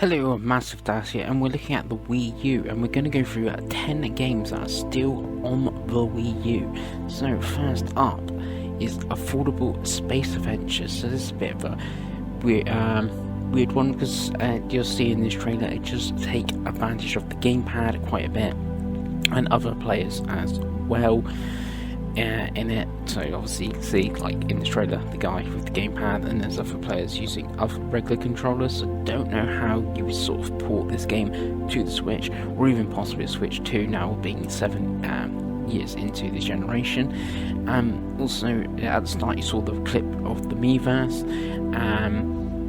Hello, masofdas here, and we're looking at the Wii U, and we're going to go through 10 games that are still on the Wii U. So first up is Affordable Space Adventures. So this is a bit of a weird one, because you'll see in this trailer it just take advantage of the gamepad quite a bit, and other players as well in it. So obviously you can see, like in the trailer, the guy with the gamepad, and there's other players using other regular controllers. So don't know how you would sort of port this game to the Switch, or even possibly a Switch 2, now being 7 years into the generation. Also at the start you saw the clip of the Miiverse.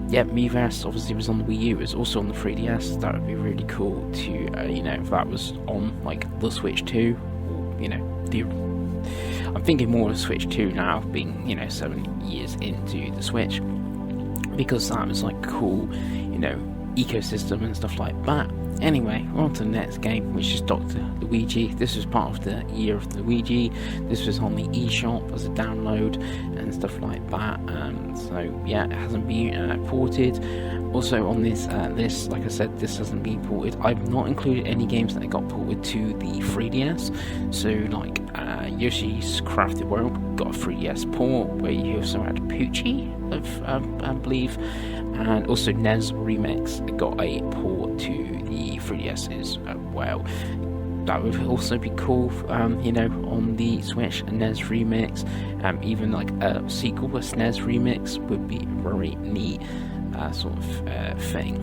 Miiverse obviously was on the Wii U, it was also on the 3DS. That would be really cool to if that was on like the Switch 2, I'm thinking more of Switch 2 now, being 7 years into the Switch, because that was like cool, ecosystem and stuff like that. Anyway, we're on to the next game, which is Dr. Luigi. This was part of the Year of Luigi. This was on the eShop as a download and stuff like that. So yeah, it hasn't been ported. Also on this list, like I said, this hasn't been ported. I've not included any games that got ported to the 3DS. So like Yoshi's Crafted World got a 3DS port, where you also had Poochie, I believe, and also NES Remix got a port to the 3DS as well. That would also be cool, on the Switch, a NES Remix, even like a sequel, a SNES Remix would be a very neat sort of thing.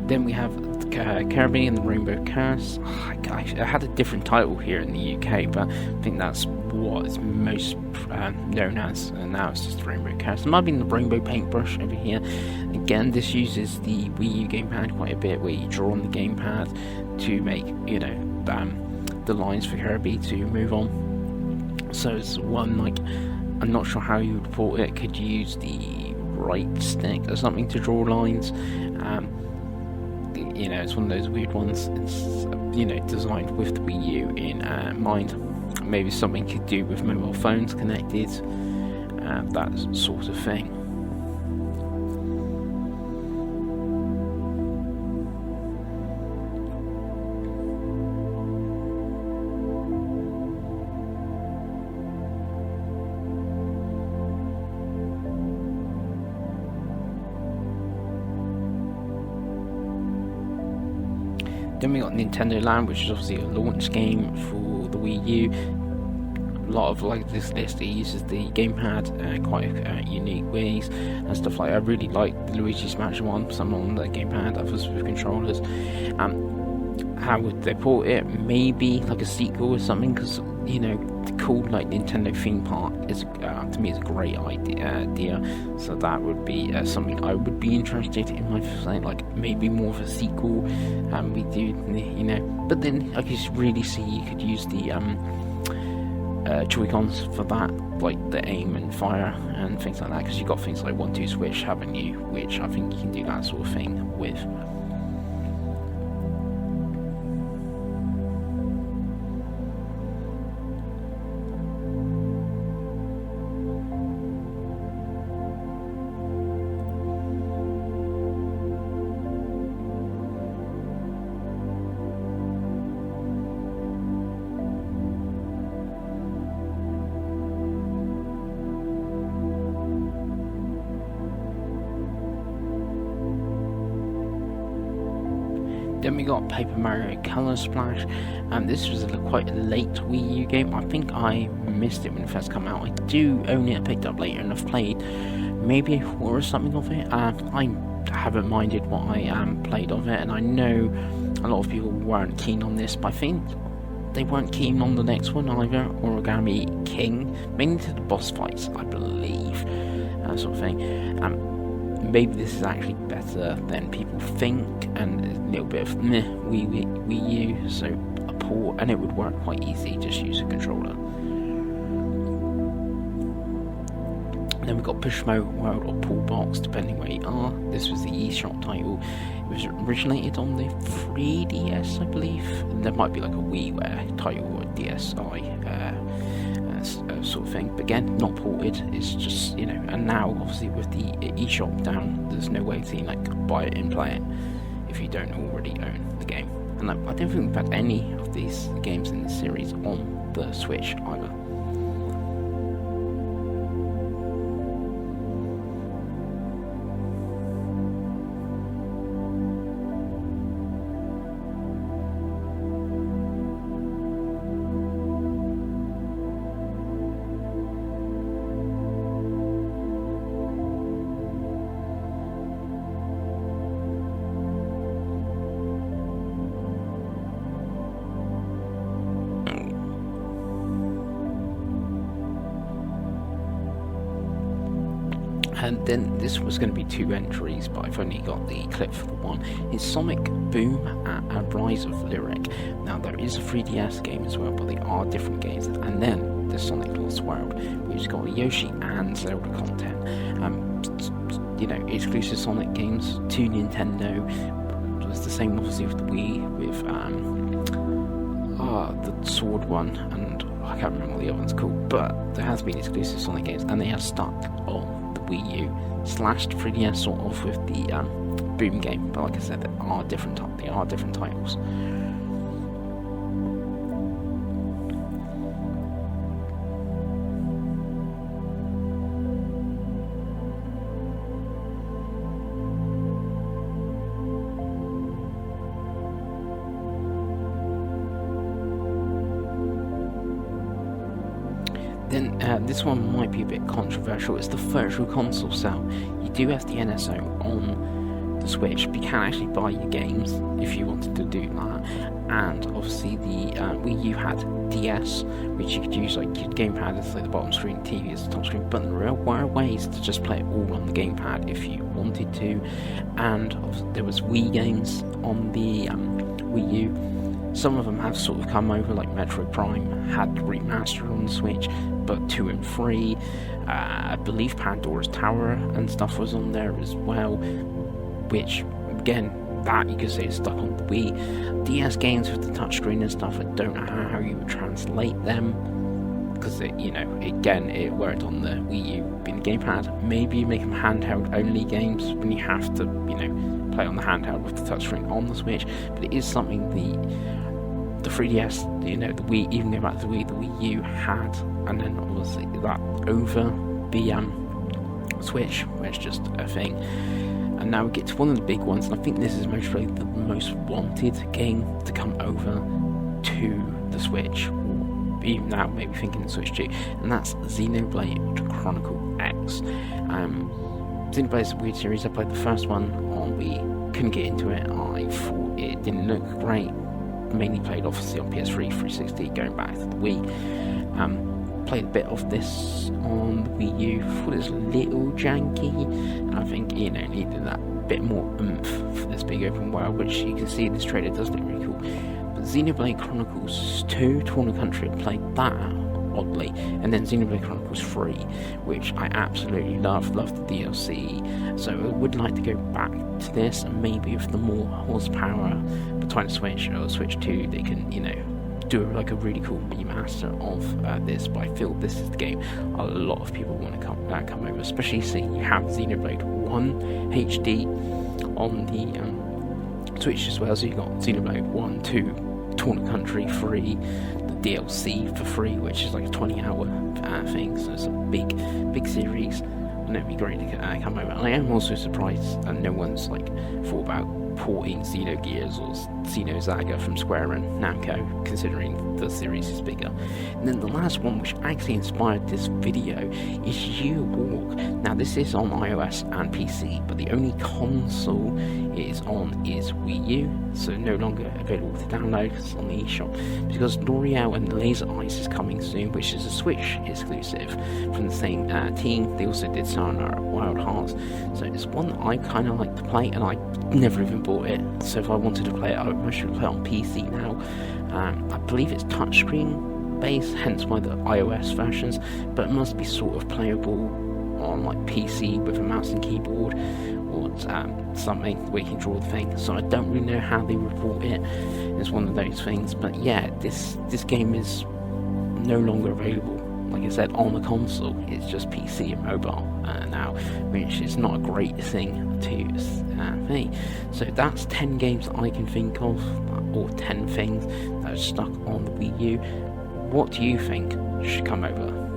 Then we have Kirby and the Rainbow Curse. I had a different title here in the UK, but I think that's what it's most known as, and now it's just the Rainbow Curse. It might have been the Rainbow Paintbrush over here. Again, this uses the Wii U gamepad quite a bit, where you draw on the gamepad to make, the lines for Kirby to move on. So it's one, like, I'm not sure how you would port it. Could you use the right stick or something to draw lines? It's one of those weird ones. It's designed with the Wii U in mind. Maybe something could do with mobile phones connected, that sort of thing. Then we got Nintendo Land, which is obviously a launch game for the Wii U. A lot of like this list, it uses the gamepad quite unique ways and stuff like that. I really like the Luigi's Mansion one, some on the gamepad, others with controllers. How would they port it? Maybe like a sequel or something, because the cool like Nintendo theme park is to me is a great idea. So that would be something I would be interested in. Like maybe more of a sequel. We do, but then I could really see you could use the Joy-Cons for that, like the aim and fire and things like that, because you've got things like 1-2 switch, haven't you, which I think you can do that sort of thing with. Then we got Paper Mario Color Splash. This was quite a late Wii U game. I think I missed it when it first came out. I do own it, I picked up later, and I've played maybe a quarter or something of it. I haven't minded what I played of it, and I know a lot of people weren't keen on this, but I think they weren't keen on the next one either, Origami King, mainly to the boss fights, I believe, sort of thing. Maybe this is actually better than people think, and a little bit of Wii U, so a port, and it would work quite easy, just use a controller. then we've got Pushmo World or Pool Box, depending where you are. This was the eShop title. It was originated on the 3DS, I believe. There might be like a WiiWare title or a DSi sort of thing. But again, not ported. It's just, and now obviously with the eShop down, there's no way to buy it and play it if you don't already own the game. And I don't think we've had any of these games in this series on the Switch either. And then this was going to be 2 entries, but I've only got the clip for the one. It's Sonic Boom and Rise of Lyric. Now there is a 3DS game as well, but they are different games. And then the Sonic Lost World, which has got Yoshi and Zelda content. Exclusive Sonic games to Nintendo. It was the same obviously with the Wii, with the Sword one, and I can't remember what the other one's called, but there has been exclusive Sonic games, and they are stuck on Wii U / 3DS sort of with the Boom game, but like I said, they are different titles. Then this one might be a bit controversial. It's the Virtual Console sale. You do have the NSO on the Switch, but you can actually buy your games if you wanted to do that. And obviously the Wii U had DS, which you could use like your gamepad as like the bottom screen, TV as the top screen. But there were ways to just play it all on the gamepad if you wanted to. And there was Wii games on the Wii U. Some of them have sort of come over, like Metroid Prime had remastered on the Switch, but 2 and 3. I believe Pandora's Tower and stuff was on there as well, which, again, that you could say is stuck on the Wii. DS games with the touchscreen and stuff, I don't know how you would translate them, because it worked on the Wii U being the gamepad. Maybe you make them handheld only games when you have to, play on the handheld with the touchscreen on the Switch, but it is something the 3DS, the Wii, even going back to the Wii U had, and then obviously that over the Switch, where it's just a thing. And now we get to one of the big ones, and I think this is most probably the most wanted game to come over to the Switch, or even now maybe thinking the Switch 2, and that's Xenoblade Chronicles X. Xenoblade is a weird series. I played the first one on Wii, couldn't get into it. I thought it didn't look great. Mainly played obviously on PS3, 360, going back to the Wii. Played a bit of this on the Wii U, thought it was a little janky, and I think needed that bit more oomph for this big open world, which you can see in this trailer does look really cool. But Xenoblade Chronicles 2, Torn and Country, played that oddly, and then Xenoblade Chronicles 3, which I absolutely loved the DLC, so I would like to go back to this, and maybe with the more horsepower between the Switch or Switch 2, they can, do like a really cool remaster of this, but I feel this is the game a lot of people want to come over, especially seeing you have Xenoblade 1 HD on the Switch as well, so you got Xenoblade 1, 2, Torn and Country 3, DLC for free, which is like a 20-hour thing, so it's a big series, and it'd be great to come over. And I am also surprised that no one's thought about porting Xenogears or Xenosaga from Square and Namco, considering the series is bigger. And then the last one, which actually inspired this video, is You Walk. Now this is on iOS and PC, but the only console it is on is Wii U, so no longer available to download because it's on the eShop, because L'Oreal and Laser Ice is coming soon, which is a Switch exclusive from the same team. They also did Sayonara Wild Hearts, so it's one that I kind of like to play, and I never even bought it, so if I wanted to play it, I should play it on PC now. I believe it's touchscreen based, hence why the iOS versions, but it must be sort of playable on like PC with a mouse and keyboard or something where you can draw the thing. So I don't really know how they report it. It's one of those things. But yeah, this game is no longer available, like I said, on the console. It's just PC and mobile now, which is not a great thing to me. So that's 10 games I can think of, or 10 things that are stuck on the Wii U. What do you think should come over?